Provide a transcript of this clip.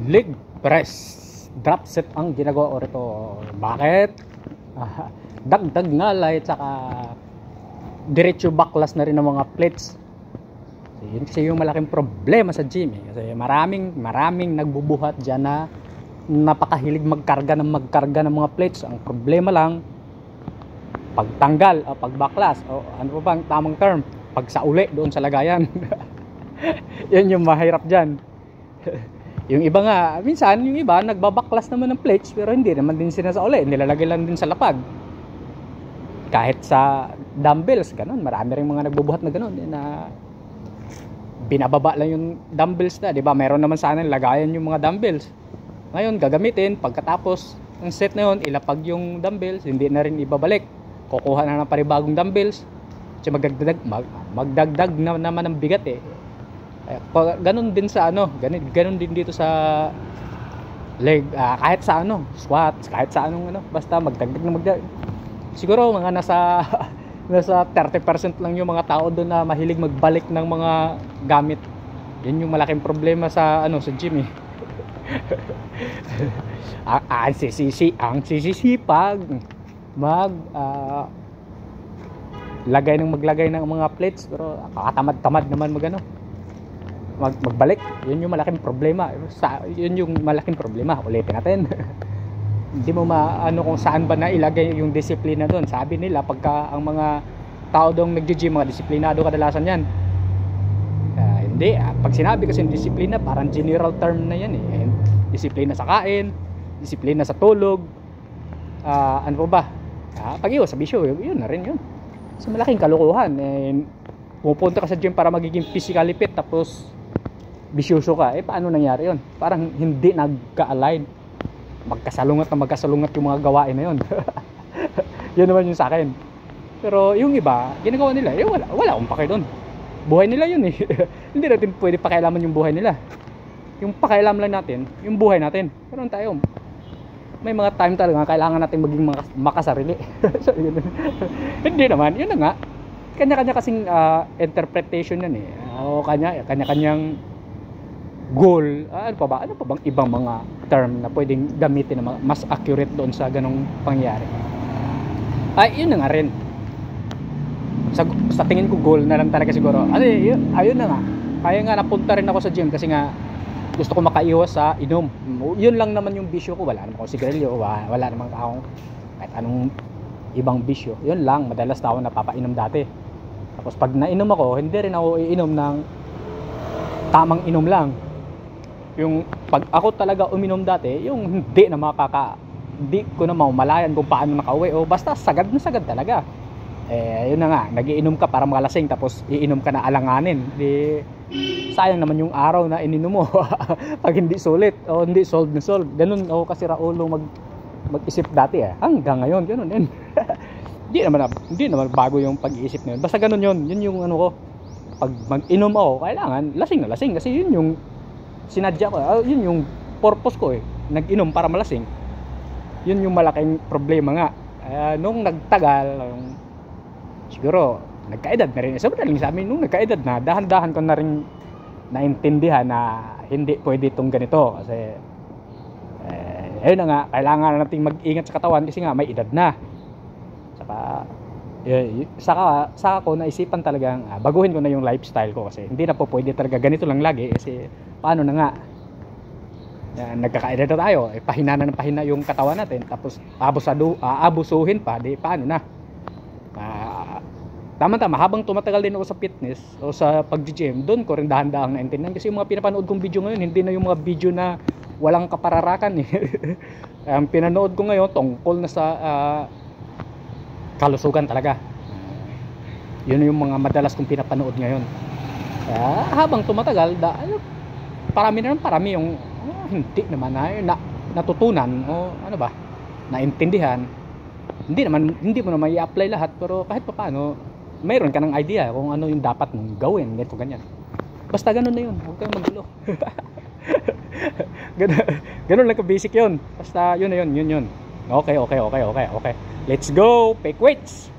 leg press drop set ang ginagawa ko rito. Bakit? Dagdag ngalay at saka diretso backlash na rin ng mga plates. Yun kasi yung malaking problema sa gym kasi maraming nagbubuhat dyan na napakahilig magkarga ng mga plates. Ang problema lang pagtanggal o pagbaklas o ano pa bang tamang term, pagsauli doon sa lagayan. Yan yung mahirap dyan. Yung iba nga, minsan yung iba nagbabaklas naman ng plates pero hindi naman din sinasauli, nilalagay lang din sa lapag. Kahit sa dumbbells, ganun, marami rin mga nagbubuhat na ganun na binababa lang yung dumbbells na, di ba? Meron naman sana lagayan yung mga dumbbells. Ngayon gagamitin pagkatapos ng set na yun, ilapag yung dumbbells, hindi na rin ibabalik. Kukuha na ng panibagong dumbbells. Kasi magdagdag na naman ng bigat eh. Ganun din sa ganun din dito sa leg, kahit sa squats, kahit sa basta magdagdag. Siguro mga nasa 30% lang yung mga tao doon na mahilig magbalik ng mga gamit. Yun yung malaking problema sa sa gym eh. ang sisipag maglagay ng mga plates pero kakatamad-tamad naman magbalik. Yun yung malaking problema. Yun yung malaking problema. Ulitin natin. Hindi mo kung saan ba na ilagay yung disiplina doon. Sabi nila pagka ang mga tao doong nagji-gym, mga disiplinado kadalasan yan. Hindi. Pag sinabi kasi yung disiplina, parang general term na yan eh. Disiplina sa kain, disiplina sa tulog, ano pa ba? Pag-iwas sa bisyo, yun na rin yun. So malaking kalukuhan. Pupunta ka sa gym para magiging physically fit tapos bisyoso ka. Paano nangyari yun? Parang hindi nagka-align. Magkasalungat yung mga gawain na yun. Yun naman yung sa akin. Pero yung iba, ginagawa nila, wala akong pake doon. Buhay nila yun eh. Hindi natin pwede pakialaman yung buhay nila. Yung pakialam lang natin, yung buhay natin. Pero tayo, may mga time talaga kailangan natin maging makasarili. So, yun. Hindi naman, yun na nga. Kanya-kanya kasing interpretation yan eh. O kanya-kanyang goal. Ano pa bang ibang mga term na pwedeng gamitin na mas accurate doon sa ganong pangyayari. Yun na nga rin. Sa tingin ko goal na lang talaga siguro. Ayun na nga. Kaya nga napunta rin ako sa gym kasi nga gusto ko makaiwas sa inom. Yun lang naman yung bisyo ko. Wala naman akong sigarilyo, wala naman akong kahit anong ibang bisyo. Yun lang, madalas na ako napapainom dati. Tapos pag nainom ako, hindi rin ako iinom ng tamang inom lang. Yung pag ako talaga uminom dati, yung hindi ko na mamalayan kung paano nakauwi o basta sagad na sagad talaga. Yun na nga, nagiinom ka para malasing tapos iinom ka na alanganin. Sayang naman yung araw na ininom mo. Pag hindi sulit o hindi solved na solved. Ganun ako kasi raulo mag-isip dati hanggang ngayon ganun din. Hindi naman bago yung pag-iisip na yun. Basta ganun yun. Yun yung ko. Pag mag-inom ako, kailangan lasing na lasing kasi yun yung sinadya ko. Yun yung purpose ko nag-inom para malasing. Yun yung malaking problema nga. Nung nagtagal, siguro nagkaedad na rin. Sabi na sa amin, nung nagkaedad na, dahan-dahan ko na rin naintindihan na hindi pwede itong ganito. Kasi, ayun na nga, kailangan natin mag-ingat sa katawan kasi nga may edad na. Saka ko naisipan talagang baguhin ko na yung lifestyle ko kasi hindi na po pwede talaga ganito lang lagi kasi paano na nga nagkakaedad na tayo pahina na ng pahina yung katawan natin tapos abusuhin pa paano na. Tama habang tumatagal din ako sa fitness o sa pag-gym, doon ko rin dahan-dahang naintindihan kasi yung mga pinapanood kong video ngayon hindi na yung mga video na walang kapararakan ang pinanood ko ngayon tungkol na sa kalusugan talaga. Yun yung mga madalas kong pinapanood ngayon. Habang tumatagal, parami yung hindi naman na natutunan o naintindihan. Hindi mo naman i-apply lahat pero kahit paano mayroon ka ng idea kung ano yung dapat mong gawin, ganito ganyan. Basta ganun na yun, huwag kang magulo. ganun lang ka basic yun. Basta yun na yun. Okay. Let's go, fake weights.